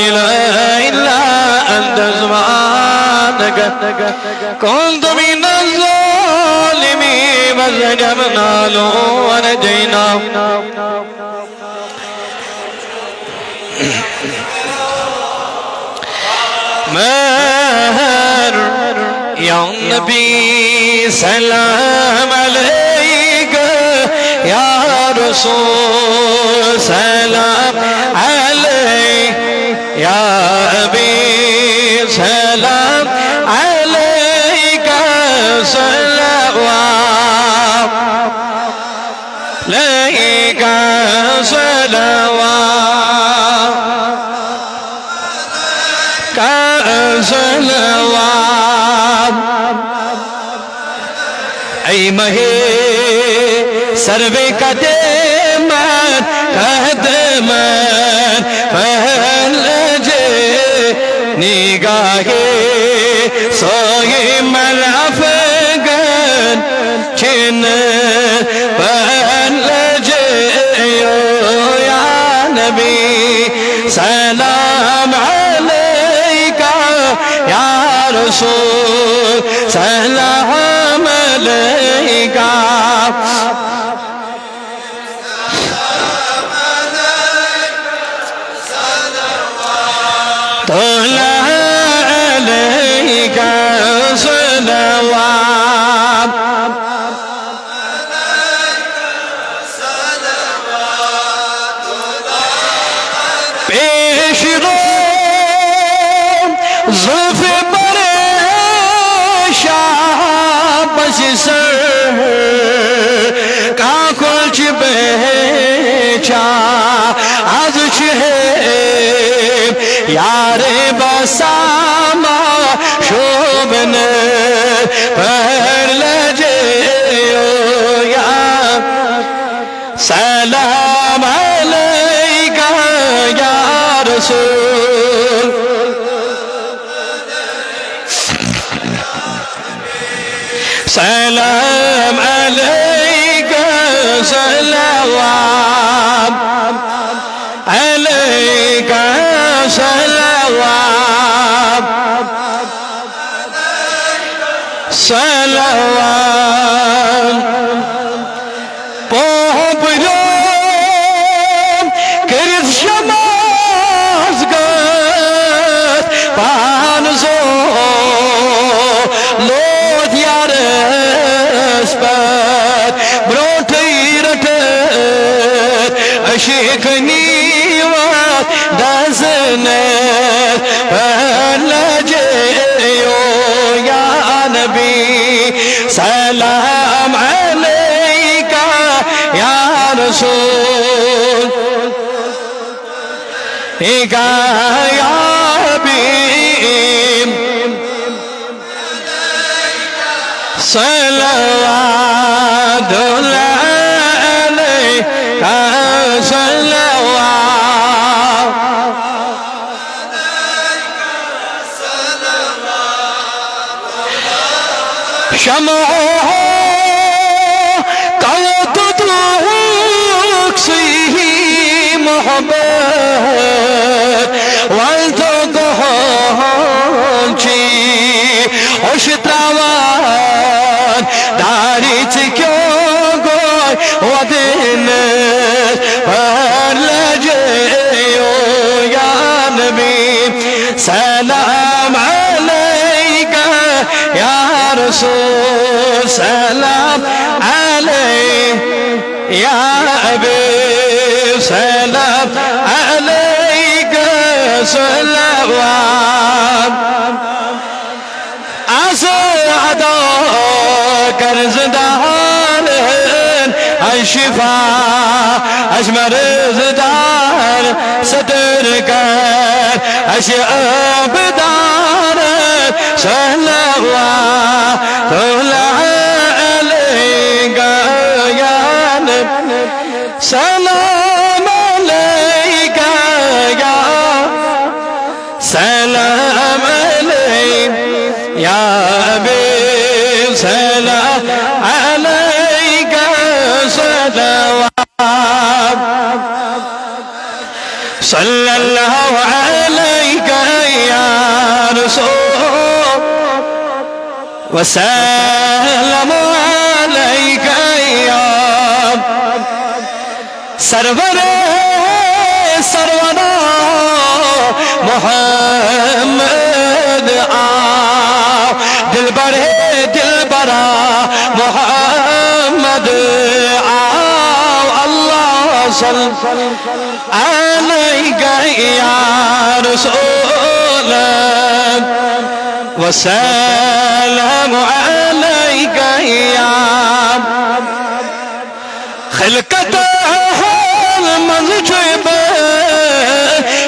إله إلا أنت سبحانك كنت من الظالمين فاستجبنا له ونجيناه مهر يا نبي سلام عليك يا رسول سلام عليك يا أبي سلام عليك صلوات عليك صلوات أي مهي सर्वे कदमन कदमन पहलजे निगाहे सोए मलफगन चिन पहलजे या नबी सलाम अलैका या रसूल सलाम अलैका यारे बसामा शोभन पर लजे या सलाम अलैका या रसूल सलाम अलैका सलावात अलैका सलावात सलावात पोपरो करित शमाज गत पानजो लोद यारस पर ब्रोठई रटत अशिकनी दज़नत पहलजे या नबी सलाम अलैका या रसूल या हबीब सल्लल्लाहु अलैका शमो कवत दुखी मोहब्बत वल्तो गोची होशत्रावान दारिच क्यों गोय वदिन पर लजे या नबी सलाम अलैका या रसूल सलाम अलैक या अबी सलाम अलैक सलावात आज़ादा कर्ज़दार अशिफा अशमर्ज़दार सदर कर अशअबदार सलावात अलैका या नबी सलाम अलैका या सलाम अलैका या अबी सलाम अलैका सलावात सल्लल्लाहु عليك يا رسول وسلام عليك يا سرور سرورا محمد دلبرا محمد الله صل عليك يا رسول وسلام عليك يا خلقته المنجب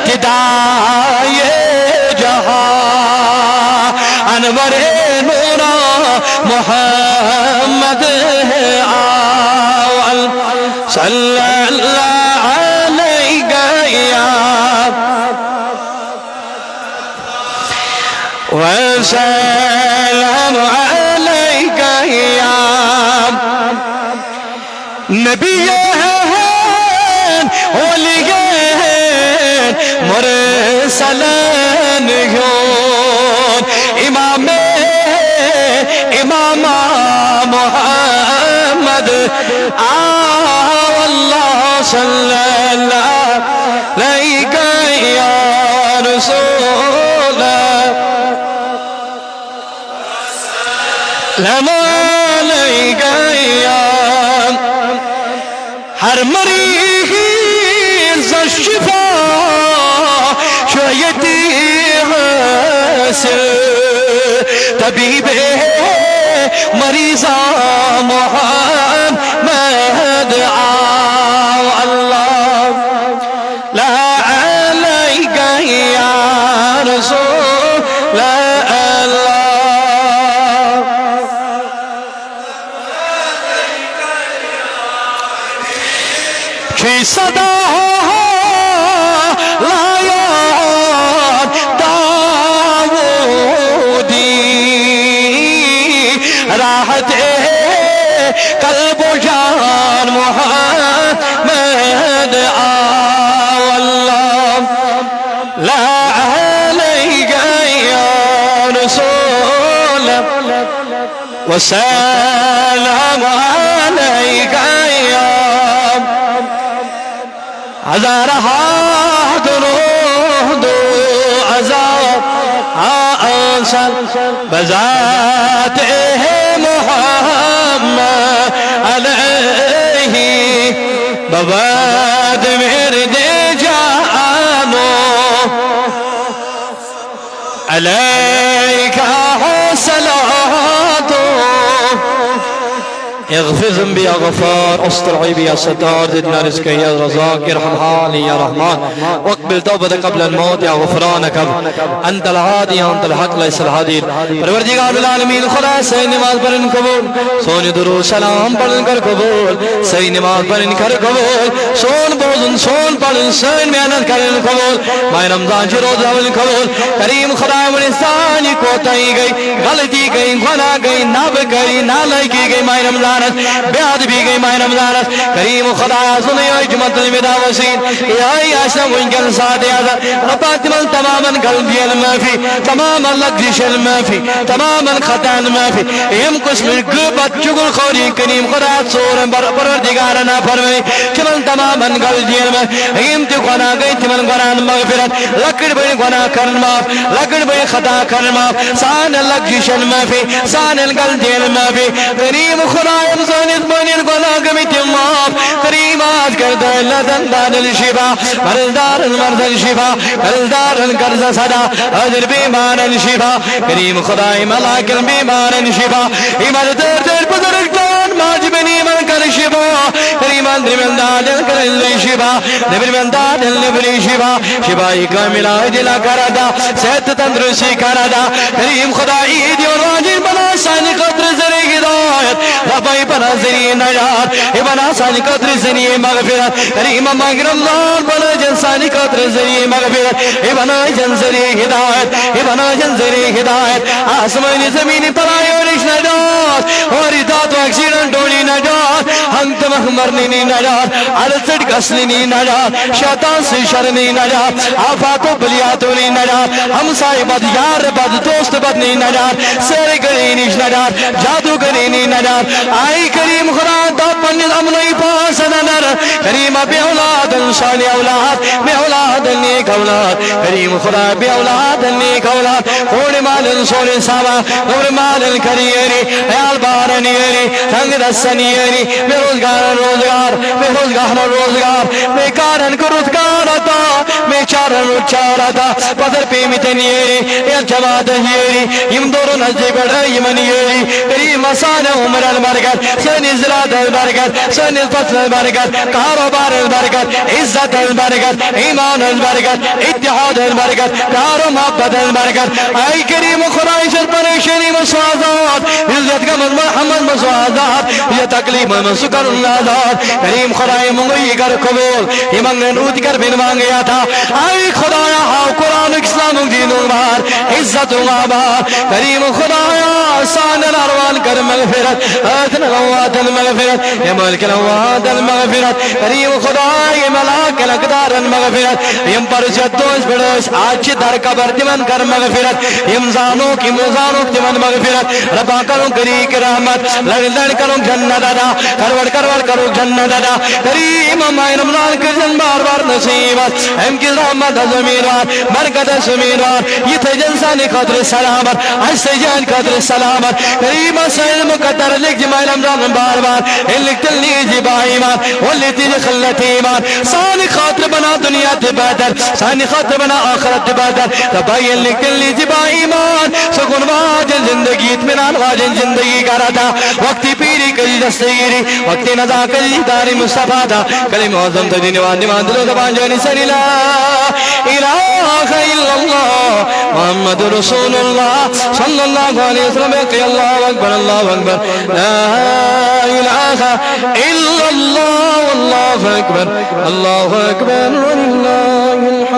تداية جهان انور نورا محمد صلى الله عليك يا وسلام عليك يا نبي وليين مرسلين يون إمام محمد والله صلى الله عليك يا رسول لما عليك يا هر مريض الشفاء شويتي حسن طبيبي مريضا محمد الله لا عليك يا رسول الله في صدا قلب جان محمد والله لا عليك يا رسول وسلام عليك يا عذارها درود عذاب أنسل بذاته محمد عليه بباد مرد جانو عليك صلاته اغفر ذنبي يا غفار استر عيبي يا ستار زدنا رزقي يا رزاق ارحم حالي يا رحمن واقبل توبتي قبل الموت يا غفرانك انت الهادي انت الحق ليس الهادي پروردگار العالمین خدا صحیح نماز پڑھن قبول سونی درود سلام پڑھن کر قبول صحیح نماز پڑھن کر قبول سون بوزن سون پڑھن سن محنت کرن قبول ماہ رمضان کی روزہ ون قبول کریم خدا انسانی کوتاہی گئی غلطی گئی گناہ گئی ناب گئی نالائکی گئی ماہ رمضان بیاد بھی گئی ماہ رمضان کریم خدا سنی اجمت المدا وسین یا اسلام وینکن ساتھ آزاد ربات من تماما قلبی المافی تماما لگزش المافی تماما خطا المافی ایم قسم گبت چگل خوری کریم خدا سور پروردگارنا فرمائی چمن تماما قلبی المافی ایم تی گناہ گئی تمن گناہ مغفرت لکڑ بڑی گناہ کرن ماف لکڑ بڑی خطا کرن ماف سان لگزش المافی سان القلبی المافی کریم خدا امزانت بنیر گناہ گمیت ماف کریمات کرد اللہ دندان الشفا مردار المرد الشفا مردار القرض صدا حضر بیمان الشفا کریم خدای ملاک البیمان الشفا ایمان در در بزرگان ماجبنی من کر شفا کریمان در من دادل کر الشفا نبر من دادل نبر شفا شفای کامل دل کردا صحت تندرستی کردا کریم خدای دیو راجر بنا سانی قدر زری ہدایت ربائی بنا زری نجات بنا سانی قدر زری مغفرت کریم مغفر اللہ بنا جن سانی قدر زری مغفرت بنا جن زری ہدایت بنا جن زری ہدایت آسمانی زمینی پرائی اور نجات اور اطاعت و اکسیرن डोली नजात हम तमह मरनी नजात अलसट कसनी नजात शैतान से शरनी नजात आफातों बलियातों नजात हम साए बद यार बद दोस्त बद नहीं नजात सर गरी निश नजात जादू गरी नहीं नजात आई करीम खुदा दा पंडित अमनई पास नजर करीम बे औलाद इंसान औलाद बे औलाद नेक औलाद करीम खुदा बे औलाद नेक औलाद कोने मालन सोने सावा नूर मालन करियरी अयाल बारनियरी संग दसनियरी बेरोजगार रोजगार बेरोजगार रोजगार बेकारन को रोजगार आता बेचारन उच्चार आता पदर पे मितनियरी या जमात हियरी इम दोरो नजदीक बड़ा यमनियरी करीम मसान उमर अल बरकत सनी ज़रात अल बरकत सनी फसल अल बरकत कारोबार अल बरकत इज्जत अल बरकत ईमान अल बरकत इत्तेहाद अल बरकत कारो मोहब्बत अल बरकत आई करीम खुदाई से परेशानी मसवाजात इज्जत का मोहम्मद मसवाजात ये तकलीफ में सुकर नाजात करीम खुदाई मुंगई कर कबूल ये मंगन उठ कर बिन मांगया था आई खुदाया हाउ कुरान इस्लाम दीन बार इज्जत बार करीम खुदाया सान अरवान कर मगफिरत अदन गवादन मगफिरत ये मलक गवादन मगफिरत करीम खुदाई मलाक लकदार मगफिरत यम पर जद्दोस बड़ोस आज दर कबर दिमन कर मगफिरत यम जानो की मुजानो दिमन मगफिरत रबा करो करी की रहमत लड़ करो जन्नत अदा करवड़ करो जन्नत अदा करीम माय रमजान के जन बार बार नसीबत हम की रहमत ज़मीनवार बरकत ज़मीनवार ये थे जंसाने खतर सलामत ऐसे जान खतर सलामत करीम सैल मुकद्दर लिख जमाय रमजान बार बार लिख तलनी जिबाईमान वल्ली तिज खल्लतीमान सानी खातिर बना दुनिया ते बेहतर सानी खातिर बना आखिरत ते बेहतर तबाई लिख तलनी जिबाईमान सुकून वाजन जिंदगी इत्मीनान वाजन जिंदगी कराता वक्ती पीरी कली दस्तगीरी वक्ती नज़ा कली दारी मुस्तफा दा कली मौज़म तदीन वान दिमान दिलो दबान जानी सरीला इलाहा इल्लल्लाह मुहम्मद रसूलुल्लाह सल्लल्लाहु अलैहि वसल्लम के अल्लाहु अकबर ला इलाहा इल्लल्लाह अल्लाहु अकबर वलिल्लाहिल हम्द।